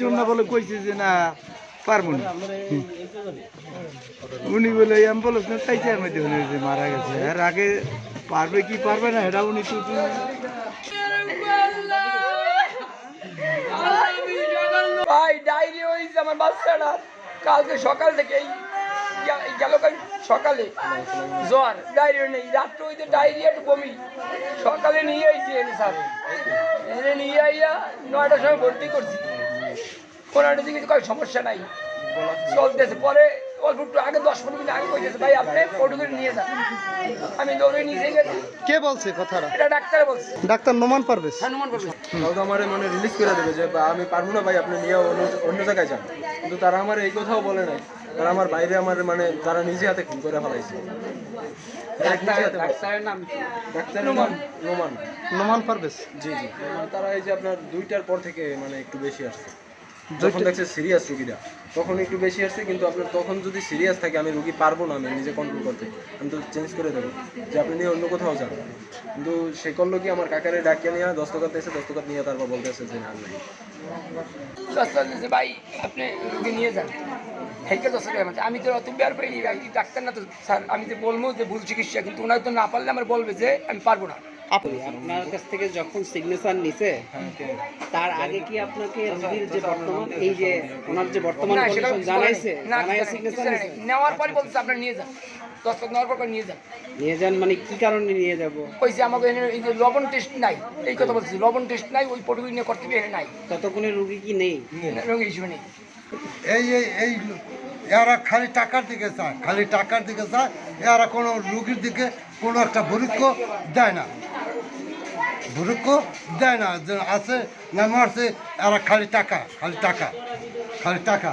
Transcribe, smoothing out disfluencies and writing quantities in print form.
জন্য বলে কইছে যে না পারবো না উনি বলে অ্যাম্বুলেন্স না তাইছে আমি দেখুন যে মারা গেছে আর আগে পারবে কি পারবে না এটা উনি তো ভাই ডায়রি হয়েছে আমার বাচ্চাটা কালকে সকাল থেকে গেল সকালে জ্বর ডায়রিয়া নেই রাত্রে হইতে ডায়রিয়া একটু বমি সকালে নিয়ে আইছি এনে স্যার এনে নিয়ে আইয়া 9টার সময় ভর্তি করছি 15টার দিকে কোনো সমস্যা নাই চলতেছে পরে অল্প একটু আগে 10-15 মিনিট আগে কইতেছে ভাই আপনি ফটো করে নিয়ে যান আমি দৌড়ে নিয়ে গেছি কে বলছে কথাটা এটা ডাক্তার বলছে ডাক্তার নোমান পারবে হ্যাঁ নোমান করবে তাও তো আমার মানে রিলিজ করে দেবে যে আমি পারবো না ভাই আপনি নিয়ে অন্য জায়গায় যান কিন্তু তারা আমার এই কথাও বলে নাই তারা আমার বাইরে আমার মানে তারা নিজে হাতে খুন করে ফেলাইছে ডাক্তারের নাম ডাক্তার নোমান নোমান নোমান পারবে জি জি মানে তারা এই যে আপনার 2টার পর থেকে মানে একটু বেশি আসছে যখন দেখছে সিরিয়াস রুগীরা তখন একটু বেশি আসছে কিন্তু আপনার তখন যদি সিরিয়াস থাকে আমি রুগী পারবো না আমি নিজে কন্ট্রোল করতে আমি তো চেঞ্জ করে দেবো যে আপনি নিয়ে অন্য কোথাও যান কিন্তু সে করলো কি আমার কাকারে ডাকিয়ে নিয়ে দস্তখত এসে দস্তখত নিয়ে তারপর বলতেছে যে না নাই দস্তখত দিয়েছে ভাই আপনি রুগী নিয়ে যান হেঁকে 10 টাকা আমি তো অত বের পাইনি ভাই ডাক্তার না তো স্যার আমি তো বলবো যে ভুল চিকিৎসা কিন্তু ওনার তো না পারলে আমার বলবে যে আমি পারবো না আপনার কাছ থেকে যখন সিগনেচার নিছে তার আগে কি আপনাকে রোগীর যে বর্তমান এই যে ওনার যে বর্তমান না সেটা কন্ডিশন জানাইছে জানাইছে সিগনেচার সিগনেচার নেওয়ার পরে বলছে আপনি নিয়ে যান দস্তখত নেওয়ার পর নিয়ে যান নিয়ে যান মানে কি কারণে নিয়ে যাব কইছে আমাকে এই যে লবণ টেস্ট নাই এই কথা বলছি লবণ টেস্ট নাই ওই পটুকি নিয়ে করতে এনে নাই ততক্ষণে রোগী কি নেই রঙের হিসেবে নেই এই এই এই এরা খালি টাকার দিকে চায় খালি টাকার দিকে চায় এরা কোনো রুগীর দিকে কোনো একটা ভুরুক্ষ দেয় না ভুরুক্ষ দেয় না যে আছে না মারছে এরা খালি টাকা খালি টাকা খালি টাকা